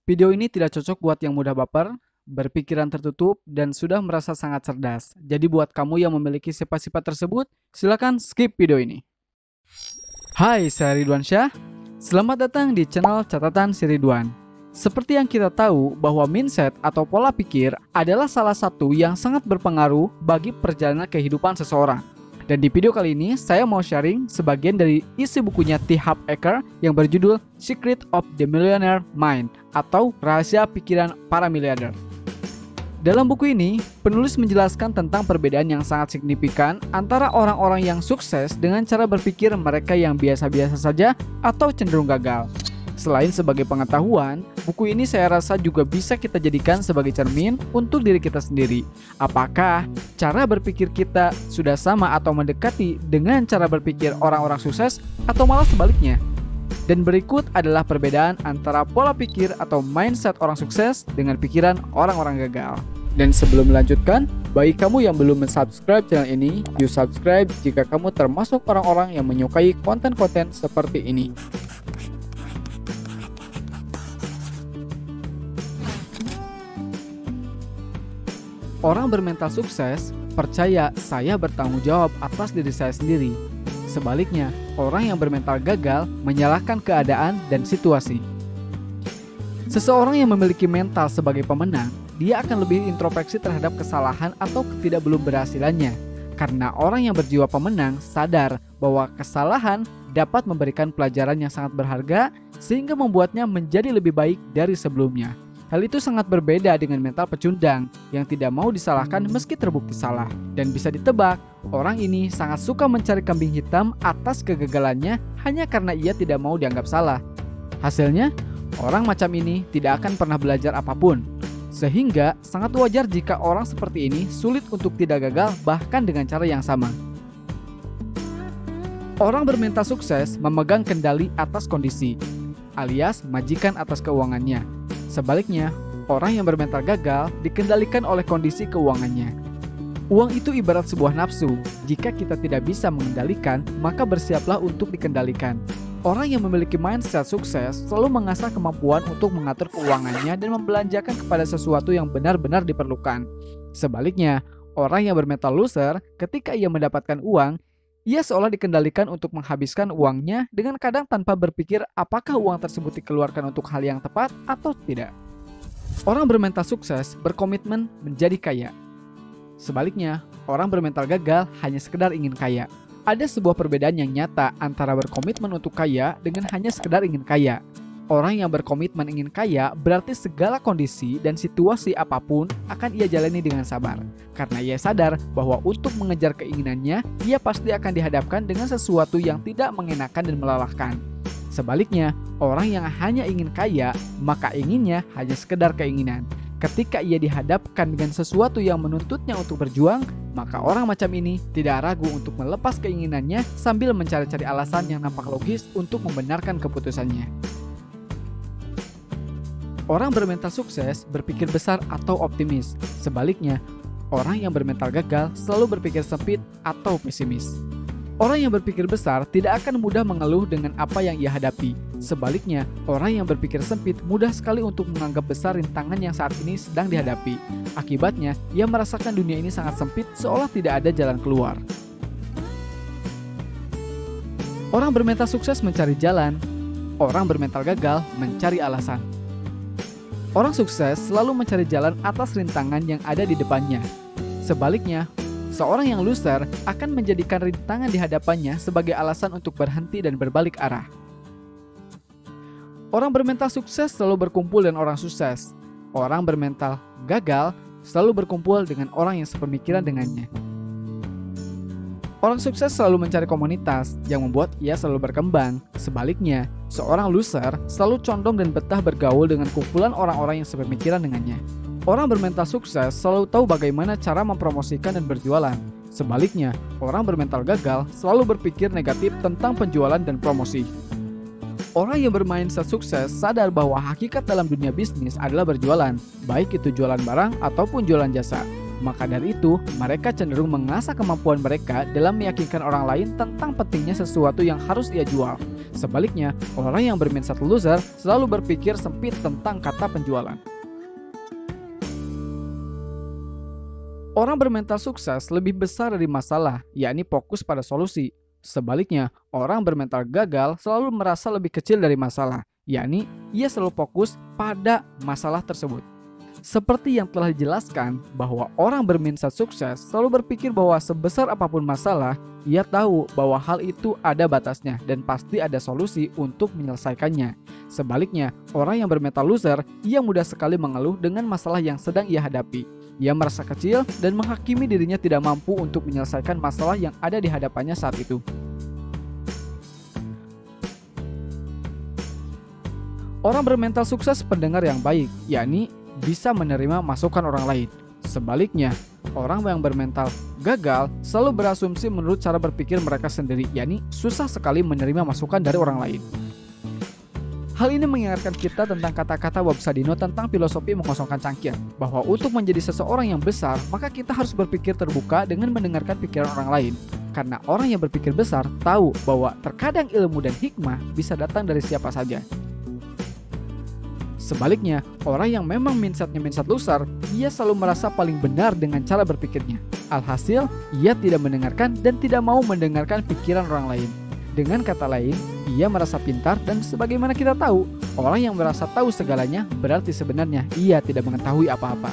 Video ini tidak cocok buat yang mudah baper, berpikiran tertutup, dan sudah merasa sangat cerdas. Jadi buat kamu yang memiliki sifat-sifat tersebut, silakan skip video ini. Hai, saya Ridwan Syah. Selamat datang di channel Catatan si Ridwan. Seperti yang kita tahu bahwa mindset atau pola pikir adalah salah satu yang sangat berpengaruh bagi perjalanan kehidupan seseorang. Dan di video kali ini saya mau sharing sebagian dari isi bukunya T. Harv Eker yang berjudul Secret of the Millionaire Mind atau Rahasia Pikiran Para Miliarder. Dalam buku ini, penulis menjelaskan tentang perbedaan yang sangat signifikan antara orang-orang yang sukses dengan cara berpikir mereka yang biasa-biasa saja atau cenderung gagal. Selain sebagai pengetahuan, buku ini saya rasa juga bisa kita jadikan sebagai cermin untuk diri kita sendiri. Apakah cara berpikir kita sudah sama atau mendekati dengan cara berpikir orang-orang sukses atau malah sebaliknya? Dan berikut adalah perbedaan antara pola pikir atau mindset orang sukses dengan pikiran orang-orang gagal. Dan sebelum melanjutkan, bagi kamu yang belum subscribe channel ini, yuk subscribe jika kamu termasuk orang-orang yang menyukai konten-konten seperti ini. Orang bermental sukses percaya saya bertanggung jawab atas diri saya sendiri. Sebaliknya, orang yang bermental gagal menyalahkan keadaan dan situasi. Seseorang yang memiliki mental sebagai pemenang, dia akan lebih introspeksi terhadap kesalahan atau ketidakberhasilannya. Karena orang yang berjiwa pemenang sadar bahwa kesalahan dapat memberikan pelajaran yang sangat berharga sehingga membuatnya menjadi lebih baik dari sebelumnya. Hal itu sangat berbeda dengan mental pecundang yang tidak mau disalahkan meski terbukti salah. Dan bisa ditebak, orang ini sangat suka mencari kambing hitam atas kegagalannya hanya karena ia tidak mau dianggap salah. Hasilnya, orang macam ini tidak akan pernah belajar apapun. Sehingga sangat wajar jika orang seperti ini sulit untuk tidak gagal bahkan dengan cara yang sama. Orang bermental sukses memegang kendali atas kondisi, alias majikan atas keuangannya. Sebaliknya, orang yang bermental gagal dikendalikan oleh kondisi keuangannya. Uang itu ibarat sebuah nafsu. Jika kita tidak bisa mengendalikan, maka bersiaplah untuk dikendalikan. Orang yang memiliki mindset sukses selalu mengasah kemampuan untuk mengatur keuangannya dan membelanjakan kepada sesuatu yang benar-benar diperlukan. Sebaliknya, orang yang bermental loser, ketika ia mendapatkan uang, ia seolah dikendalikan untuk menghabiskan uangnya dengan kadang tanpa berpikir apakah uang tersebut dikeluarkan untuk hal yang tepat atau tidak. Orang bermental sukses berkomitmen menjadi kaya. Sebaliknya, orang bermental gagal hanya sekedar ingin kaya. Ada sebuah perbedaan yang nyata antara berkomitmen untuk kaya dengan hanya sekedar ingin kaya. Orang yang berkomitmen ingin kaya berarti segala kondisi dan situasi apapun akan ia jalani dengan sabar. Karena ia sadar bahwa untuk mengejar keinginannya, ia pasti akan dihadapkan dengan sesuatu yang tidak mengenakan dan melelahkan. Sebaliknya, orang yang hanya ingin kaya, maka inginnya hanya sekedar keinginan. Ketika ia dihadapkan dengan sesuatu yang menuntutnya untuk berjuang, maka orang macam ini tidak ragu untuk melepas keinginannya sambil mencari-cari alasan yang nampak logis untuk membenarkan keputusannya. Orang bermental sukses berpikir besar atau optimis. Sebaliknya, orang yang bermental gagal selalu berpikir sempit atau pesimis. Orang yang berpikir besar tidak akan mudah mengeluh dengan apa yang ia hadapi. Sebaliknya, orang yang berpikir sempit mudah sekali untuk menganggap besar rintangan yang saat ini sedang dihadapi. Akibatnya, ia merasakan dunia ini sangat sempit seolah tidak ada jalan keluar. Orang bermental sukses mencari jalan. Orang bermental gagal mencari alasan. Orang sukses selalu mencari jalan atas rintangan yang ada di depannya. Sebaliknya, seorang yang loser akan menjadikan rintangan di hadapannya sebagai alasan untuk berhenti dan berbalik arah. Orang bermental sukses selalu berkumpul dengan orang sukses. Orang bermental gagal selalu berkumpul dengan orang yang sepemikiran dengannya. Orang sukses selalu mencari komunitas yang membuat ia selalu berkembang. Sebaliknya, seorang loser selalu condong dan betah bergaul dengan kumpulan orang-orang yang sepemikiran dengannya. Orang bermental sukses selalu tahu bagaimana cara mempromosikan dan berjualan. Sebaliknya, orang bermental gagal selalu berpikir negatif tentang penjualan dan promosi. Orang yang bermindset sukses sadar bahwa hakikat dalam dunia bisnis adalah berjualan, baik itu jualan barang ataupun jualan jasa. Maka dari itu, mereka cenderung mengasah kemampuan mereka dalam meyakinkan orang lain tentang pentingnya sesuatu yang harus ia jual. Sebaliknya, orang yang bermindset loser selalu berpikir sempit tentang kata penjualan. Orang bermental sukses lebih besar dari masalah, yakni fokus pada solusi. Sebaliknya, orang bermental gagal selalu merasa lebih kecil dari masalah, yakni ia selalu fokus pada masalah tersebut. Seperti yang telah dijelaskan bahwa orang bermindset sukses selalu berpikir bahwa sebesar apapun masalah, ia tahu bahwa hal itu ada batasnya dan pasti ada solusi untuk menyelesaikannya. Sebaliknya, orang yang bermental loser, ia mudah sekali mengeluh dengan masalah yang sedang ia hadapi. Ia merasa kecil dan menghakimi dirinya tidak mampu untuk menyelesaikan masalah yang ada di hadapannya saat itu. Orang bermental sukses pendengar yang baik, yakni bisa menerima masukan orang lain. Sebaliknya, orang yang bermental gagal selalu berasumsi menurut cara berpikir mereka sendiri, yakni susah sekali menerima masukan dari orang lain. Hal ini mengingatkan kita tentang kata-kata Bob Sadino tentang filosofi mengosongkan cangkir, bahwa untuk menjadi seseorang yang besar, maka kita harus berpikir terbuka dengan mendengarkan pikiran orang lain. Karena orang yang berpikir besar tahu bahwa terkadang ilmu dan hikmah bisa datang dari siapa saja. Sebaliknya, orang yang memang mindsetnya mindset loser, ia selalu merasa paling benar dengan cara berpikirnya. Alhasil, ia tidak mendengarkan dan tidak mau mendengarkan pikiran orang lain. Dengan kata lain, ia merasa pintar dan sebagaimana kita tahu, orang yang merasa tahu segalanya berarti sebenarnya ia tidak mengetahui apa-apa.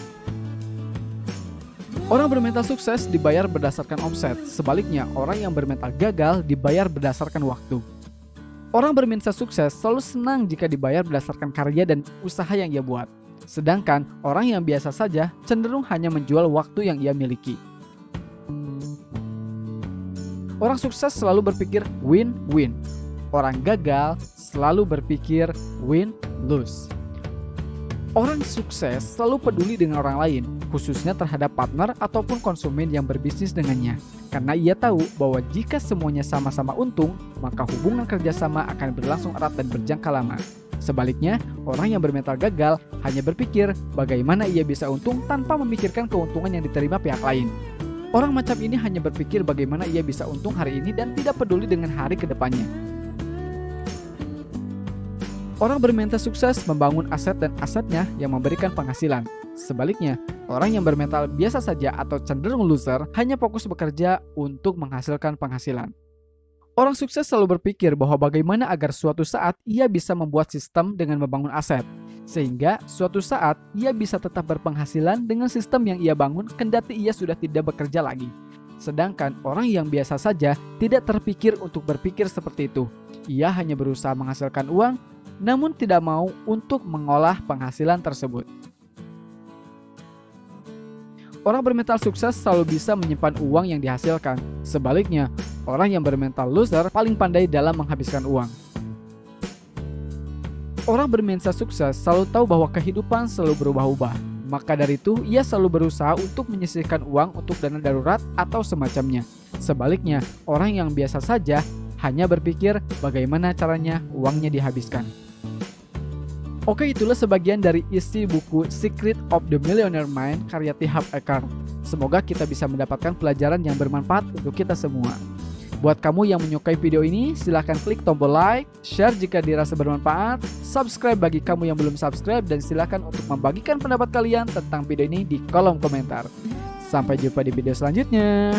Orang bermental sukses dibayar berdasarkan omset, sebaliknya orang yang bermental gagal dibayar berdasarkan waktu. Orang bermindset sukses selalu senang jika dibayar berdasarkan karya dan usaha yang ia buat. Sedangkan orang yang biasa saja cenderung hanya menjual waktu yang ia miliki. Orang sukses selalu berpikir win-win. Orang gagal selalu berpikir win-lose. Orang sukses selalu peduli dengan orang lain, khususnya terhadap partner ataupun konsumen yang berbisnis dengannya. Karena ia tahu bahwa jika semuanya sama-sama untung, maka hubungan kerjasama akan berlangsung erat dan berjangka lama. Sebaliknya, orang yang bermental gagal hanya berpikir bagaimana ia bisa untung tanpa memikirkan keuntungan yang diterima pihak lain. Orang macam ini hanya berpikir bagaimana ia bisa untung hari ini dan tidak peduli dengan hari ke depannya. Orang bermental sukses membangun aset dan asetnya yang memberikan penghasilan. Sebaliknya, orang yang bermental biasa saja atau cenderung loser hanya fokus bekerja untuk menghasilkan penghasilan. Orang sukses selalu berpikir bahwa bagaimana agar suatu saat ia bisa membuat sistem dengan membangun aset, sehingga suatu saat ia bisa tetap berpenghasilan dengan sistem yang ia bangun kendati ia sudah tidak bekerja lagi. Sedangkan orang yang biasa saja tidak terpikir untuk berpikir seperti itu. Ia hanya berusaha menghasilkan uang, namun tidak mau untuk mengolah penghasilan tersebut. Orang bermental sukses selalu bisa menyimpan uang yang dihasilkan. Sebaliknya, orang yang bermental loser paling pandai dalam menghabiskan uang. Orang bermindset sukses selalu tahu bahwa kehidupan selalu berubah-ubah. Maka dari itu, ia selalu berusaha untuk menyisihkan uang untuk dana darurat atau semacamnya. Sebaliknya, orang yang biasa saja hanya berpikir bagaimana caranya uangnya dihabiskan. Oke, itulah sebagian dari isi buku Secret of the Millionaire Mind karya T. Harv Eker. Semoga kita bisa mendapatkan pelajaran yang bermanfaat untuk kita semua. Buat kamu yang menyukai video ini, silahkan klik tombol like, share jika dirasa bermanfaat, subscribe bagi kamu yang belum subscribe, dan silahkan untuk membagikan pendapat kalian tentang video ini di kolom komentar. Sampai jumpa di video selanjutnya.